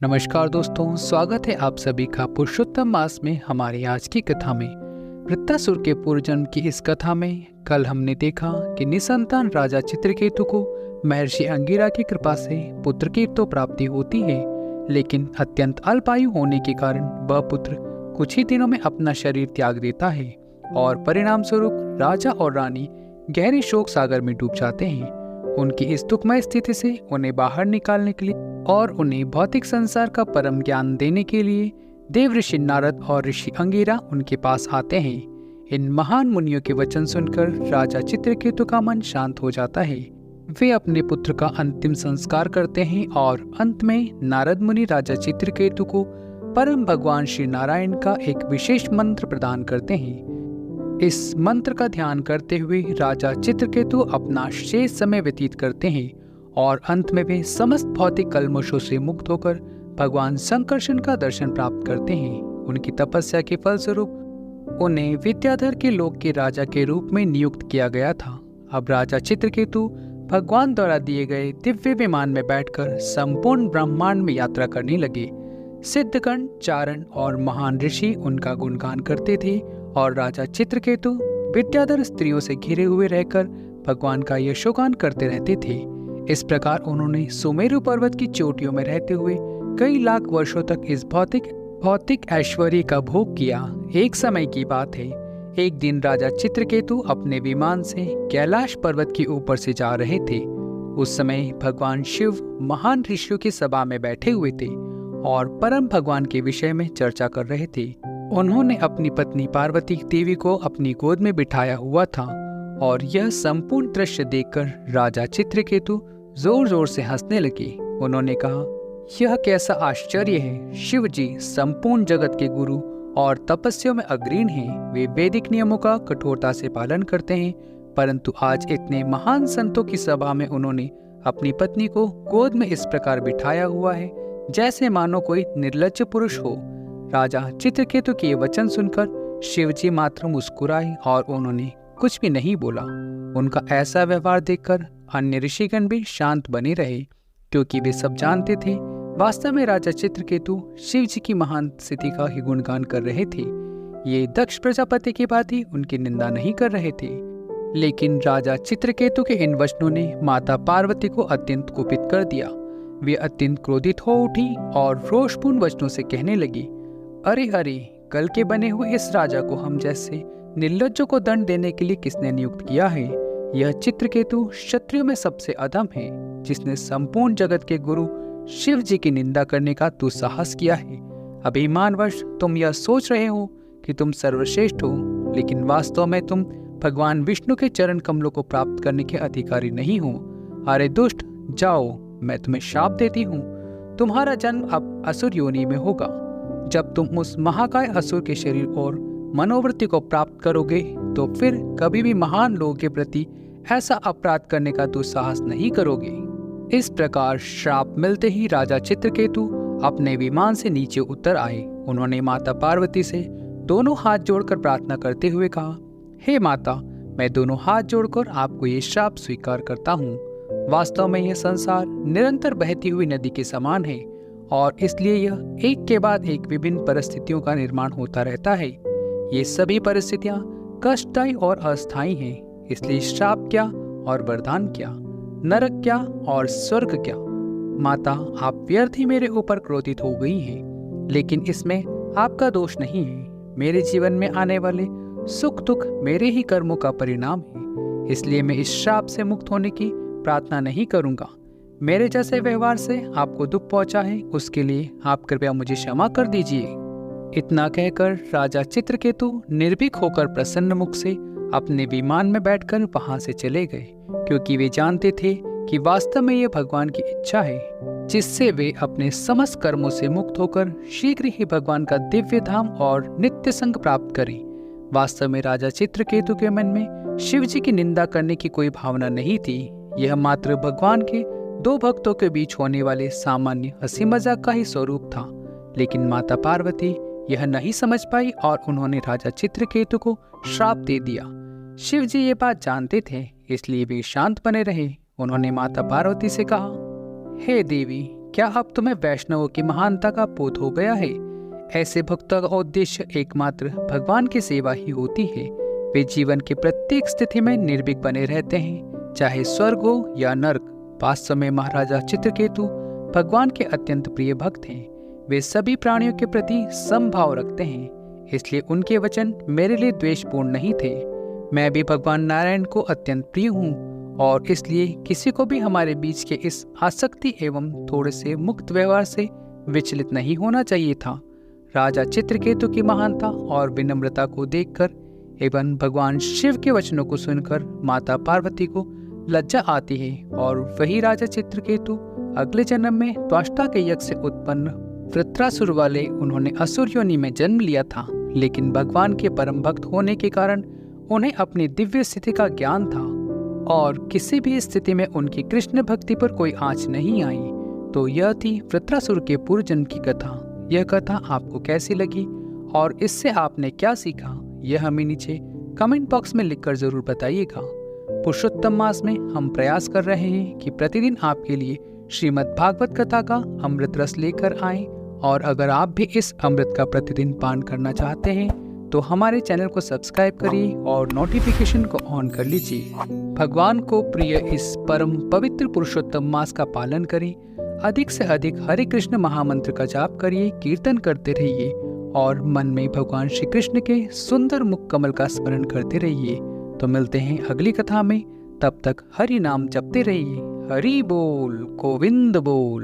नमस्कार दोस्तों, स्वागत है आप सभी का पुरुषोत्तम मास में हमारी आज की कथा में। वृत्तासुर के पूर्वजन्म की इस कथा में कल हमने देखा कि निसंतान राजा चित्रकेतु को महर्षि अंगिरा की कृपा से पुत्र की तो प्राप्ति होती है, लेकिन अत्यंत अल्पायु होने के कारण वह पुत्र कुछ ही दिनों में अपना शरीर त्याग देता है और परिणाम स्वरूप राजा और रानी गहरे शोक सागर में डूब जाते हैं। उनकी इस दुखमय स्थिति से उन्हें बाहर निकालने के लिए और उन्हें भौतिक संसार का परम ज्ञान देने के लिए देव ऋषि नारद और ऋषि अंगिरा उनके पास आते हैं। इन महान मुनियों के वचन सुनकर राजा चित्रकेतु का मन शांत हो जाता है। वे अपने पुत्र का अंतिम संस्कार करते हैं और अंत में नारद मुनि राजा चित्रकेतु को परम भगवान श्री नारायण का एक विशेष मंत्र प्रदान करते हैं। इस मंत्र का ध्यान करते हुए राजा चित्रकेतु अपना शेष समय व्यतीत करते हैं और अंत में वे समस्त भौतिक कल्मशों से मुक्त होकर भगवान संकर्षण का दर्शन प्राप्त करते हैं। उनकी तपस्या के फलस्वरूप उन्हें विद्याधर के लोक के राजा के रूप में नियुक्त किया गया था। अब राजा चित्रकेतु भगवान द्वारा दिए गए दिव्य विमान में बैठकर संपूर्ण ब्रह्मांड में यात्रा करने लगे। सिद्धगण, चारण और महान ऋषि उनका गुणगान करते थे और राजा चित्रकेतु विद्याधर स्त्रियों से घिरे हुए रहकर भगवान का यशोगान करते रहते थे। इस प्रकार उन्होंने सुमेरु पर्वत की चोटियों में रहते हुए कई लाख वर्षों तक इस भौतिक ऐश्वर्य का भोग किया। एक समय की बात है, एक दिन राजा चित्रकेतु अपने विमान से कैलाश पर्वत के ऊपर से जा रहे थे। उस समय भगवान शिव महान ऋषियों की सभा में बैठे हुए थे और परम भगवान के विषय में चर्चा कर रहे थे। उन्होंने अपनी पत्नी पार्वती देवी को अपनी गोद में बिठाया हुआ था और यह संपूर्ण दृश्य देखकर राजा चित्रकेतु जोर जोर से हंसने लगे। उन्होंने कहा, यह कैसा आश्चर्य है। शिव जी संपूर्ण जगत के गुरु और तपस्वियों में अग्रणी हैं। वे वैदिक नियमों का कठोरता से पालन करते हैं, परंतु आज इतने महान संतों की सभा में उन्होंने अपनी पत्नी को गोद में इस प्रकार बिठाया हुआ है जैसे मानो कोई निर्लज्ज पुरुष हो। राजा चित्रकेतु के ये वचन सुनकर शिवजी मात्र मुस्कुराए और उन्होंने कुछ भी नहीं बोला। उनका ऐसा व्यवहार देखकर अन्य ऋषिगण भी शांत बने रहे, क्योंकि वे सब जानते थे वास्तव में राजा चित्रकेतु शिव जी की महान स्थिति का ही गुणगान कर रहे थे। ये दक्ष प्रजापति की भांति उनकी निंदा नहीं कर रहे थे। लेकिन राजा चित्रकेतु के इन वचनों ने माता पार्वती को अत्यंत कुपित कर दिया। वे अत्यंत क्रोधित हो उठी और रोषपूर्ण वचनों से कहने लगी, अरे अरे, कल के बने हुए इस राजा को हम जैसे निर्लज्जों को दंड देने के लिए किसने नियुक्त किया है? यह चित्रकेतु क्षत्रियों में सबसे अधम है, जिसने संपूर्ण जगत के गुरु शिव जी की निंदा करने का दुस्साहस किया है। अभिमानवश तुम यह सोच रहे हो कि तुम सर्वश्रेष्ठ हो, लेकिन वास्तव में तुम भगवान विष्णु के चरण कमलों को प्राप्त करने के अधिकारी नहीं हो। अरे दुष्ट, जाओ, मैं तुम्हें शाप देती हूँ। तुम्हारा जन्म अब असुर योनि में होगा। जब तुम उस महाकाय असुर के शरीर और मनोवृत्ति को प्राप्त करोगे तो फिर कभी भी महान लोगों के प्रति ऐसा अपराध करने का दुस्साहस नहीं करोगे। इस प्रकार श्राप मिलते ही राजा चित्रकेतु अपने विमान से नीचे उतर आए। उन्होंने माता पार्वती से दोनों हाथ जोड़कर प्रार्थना करते हुए कहा, हे माता, मैं दोनों हाथ जोड़कर आपको ये श्राप स्वीकार करता हूँ। वास्तव में यह संसार निरंतर बहती हुई नदी के समान है और इसलिए यह एक के बाद एक विभिन्न परिस्थितियों का निर्माण होता रहता है। ये सभी परिस्थितियां कष्टदायी और अस्थायी हैं, इसलिए श्राप क्या और वरदान क्या, नरक क्या और स्वर्ग क्या। माता, आप व्यर्थ ही मेरे ऊपर क्रोधित हो गई हैं, लेकिन इसमें आपका दोष नहीं है। मेरे जीवन में आने वाले सुख दुख मेरे ही कर्मों का परिणाम है, इसलिए मैं इस श्राप से मुक्त होने की प्रार्थना नहीं करूंगा। मेरे जैसे व्यवहार से आपको दुख पहुंचा है, उसके लिए आप कृपया मुझे क्षमा कर दीजिए। इतना कहकर राजा चित्रकेतु निर्भीक होकर प्रसन्न मुख से अपने विमान में बैठकर वहां से चले गए, क्योंकि वे जानते थे कि वास्तव में यह भगवान की इच्छा है, जिससे वे अपने समस्त कर्मों से मुक्त होकर शीघ्र ही भगवान का दिव्य धाम और नित्य संग प्राप्त करें। वास्तव में राजा चित्रकेतु के मन में शिव जी की निंदा करने की कोई भावना नहीं थी। यह मात्र भगवान के दो भक्तों के बीच होने वाले सामान्य हंसी मजाक का ही स्वरूप था। लेकिन माता पार्वती यह नहीं समझ पाई और उन्होंने राजा चित्रकेतु को श्राप दे दिया। शिव जी ये बात जानते थे, इसलिए वे शांत बने रहे। उन्होंने माता पार्वती से कहा, हे देवी, क्या अब तुम्हें वैष्णवों की महानता का बोध हो गया है? ऐसे भक्तों का उद्देश्य एकमात्र भगवान की सेवा ही होती है। वे जीवन की प्रत्येक स्थिति में निर्भीक बने रहते हैं, चाहे स्वर्ग हो या नर्क। वास्तव में महाराजा चित्रकेतु भगवान के अत्यंत प्रिय भक्त हैं। वे सभी प्राणियों के प्रति समभाव रखते हैं, इसलिए उनके वचन मेरे लिए द्वेषपूर्ण नहीं थे। मैं भी भगवान नारायण को अत्यंत प्रिय हूँ और इसलिए किसी को भी हमारे बीच के इस आसक्ति एवं थोड़े से मुक्त व्यवहार से विचलित नहीं होना चाहिए था। राजा चित्रकेतु की महानता और विनम्रता को देखकर एवं भगवान शिव के वचनों को सुनकर माता पार्वती को लज्जा आती है और वही राजा चित्रकेतु अगले जन्म में त्वष्टा के यज्ञ से उत्पन्न वृत्रासुर वाले उन्होंने असुर योनि में जन्म लिया था। लेकिन भगवान के परम भक्त होने के कारण उन्हें अपनी दिव्य स्थिति का ज्ञान था और किसी भी स्थिति में उनकी कृष्ण भक्ति पर कोई आंच नहीं आई। तो यह थी वृत्रासुर के पूर्व जन्म की कथा। यह कथा आपको कैसी लगी और इससे आपने क्या सीखा, यह हमें नीचे कमेंट बॉक्स में लिखकर जरूर बताइएगा। पुरुषोत्तम मास में हम प्रयास कर रहे हैं कि प्रतिदिन आपके लिए श्रीमद् भागवत कथा का अमृत रस लेकर आएं, और अगर आप भी इस अमृत का प्रतिदिन पान करना चाहते हैं तो हमारे चैनल को सब्सक्राइब करिए और नोटिफिकेशन को ऑन कर लीजिए। भगवान को प्रिय इस परम पवित्र पुरुषोत्तम मास का पालन करें। अधिक से अधिक हरे कृष्ण महामंत्र का जाप करिए, कीर्तन करते रहिए और मन में भगवान श्री कृष्ण के सुंदर मुख कमल का स्मरण करते रहिए। तो मिलते हैं अगली कथा में, तब तक हरि नाम जपते रहिए। हरि बोल, गोविंद बोल।